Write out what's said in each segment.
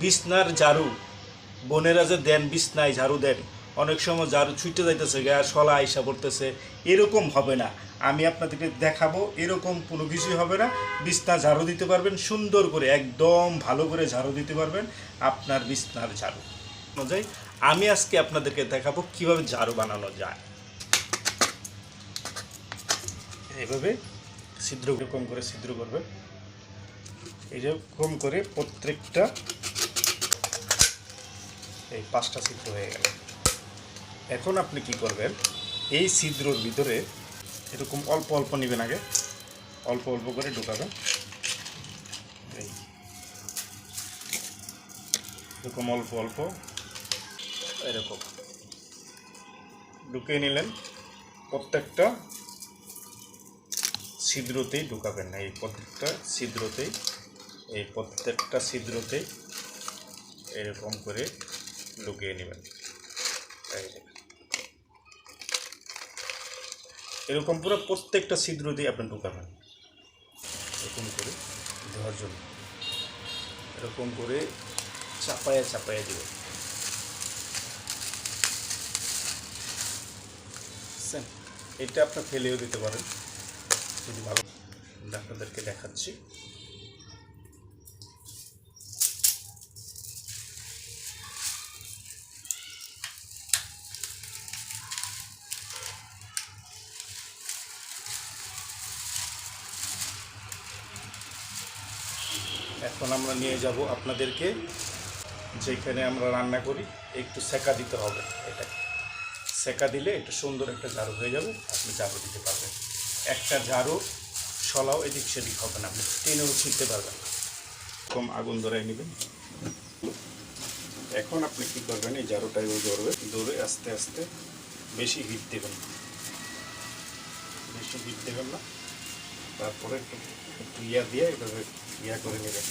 বিছনার ঝাড়ু বোনেরা যে দেন, বিছনায় ঝাড়ু দেন, অনেক সময় ঝাড়ু ছুটে যাইতেছে, গা শলা আইসা পড়তেছে, এরকম হবে না। আমি আপনাদেরকে দেখাবো, এরকম কোনো কিছুই হবে না। বিছনা ঝাড়ু দিতে পারবেন সুন্দর করে, একদম ভালো করে ঝাড়ু দিতে পারবেন আপনার বিছনার ঝাড়ু অনুযায়ী। আমি আজকে আপনাদেরকে দেখাবো কিভাবে ঝাড়ু বানানো যায়। এইভাবে ছিদ্র, এরকম করে ছিদ্র করবেন, এরকম করে প্রত্যেকটা, এই 5টা ছিদ্র হয়ে গেল। এখন আপনি কি করবেন, এই ছিদ্রর ভিতরে এরকম অল্প অল্প নেবেন, আগে অল্প অল্প করে ঢুকাবেন। এই এরকম অল্প অল্প এরকম ঢুকিয়ে নিলেন। প্রত্যেকটা ছিদ্রতেই ঢুকাবেন, এই প্রত্যেকটা ছিদ্রতেই, এই প্রত্যেকটা ছিদ্রতেই এরকম করে ঢুকিয়ে নেবেন। এরকম পুরো প্রত্যেকটা ছিদ্র দিয়ে আপনি ঢুকাবেন, এরকম করে দেওয়ার জন্য এরকম করে চাপায়া চাপায়া দেবেন। এটা আপনার ফেলেও দিতে পারেন যদি ভালো। আপনাদেরকে দেখাচ্ছি। এখন আমরা নিয়ে যাব আপনাদেরকে যেখানে আমরা রান্না করি, একটু সেকা দিতে হবে। এটা সেকা দিলে একটু সুন্দর একটা ঝাড়ু হয়ে যাবে, আপনি ঝাড়ু দিতে পারবেন। একটা ঝাড়ু শলাও এদিক সেদিক হবে না, আপনি টেনেও ছিঁড়তে পারবেন। কম আগুন ধরাই নেবেন। এখন আপনি কী করবেন, এই ঝাড়ুটাই ধরে আস্তে আস্তে, বেশি হিট দেবেন না, বেশি হিট দেবেন না। তারপরে একটু একটু দিয়ে এভাবে করে নেবেন,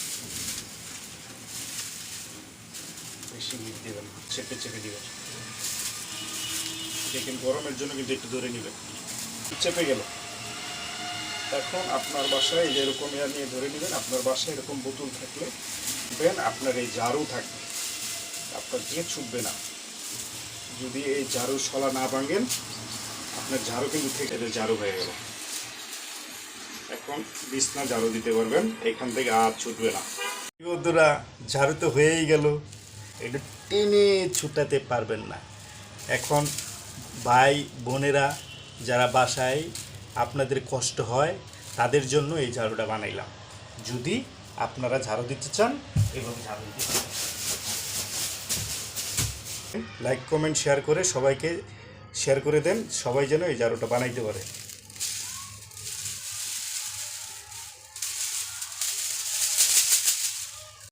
বেশি হিট দেবেন, চেপে চেপে দেবেন। দেখেন গরমের জন্য কিন্তু একটু ধরে নেবেন, চেপে গেল। এখন আপনার বাসায় যেরকম নিয়ে ধরে নেবেন। আপনার বাসায় এরকম বোতল থাকলে দেন, আপনার এই ঝাড়ু থাকবে, আপনার দিয়ে ছুটবে না। যদি এই ঝাড়ু শলা না ভাঙেন, আপনার ঝাড়ু কিন্তু থেকে ঝাড়ু হয়ে গেল। এখন বিছনা ঝাড়ু দিতে পারবেন, এখান থেকে আর ছুটবে না। বন্ধুরা, ঝাড়ু তো হয়েই গেল, এটা টেনে ছুটাতে পারবেন না। এখন ভাই বোনেরা যারা বাসায় আপনাদের কষ্ট হয়, তাদের জন্য এই ঝাড়ুটা বানাইলাম। যদি আপনারা ঝাড়ু দিতে চান এবং ঝাড়ু দিতে চান, লাইক কমেন্ট শেয়ার করে সবাইকে শেয়ার করে দেন, সবাই যেন এই ঝাড়ুটা বানাইতে পারে।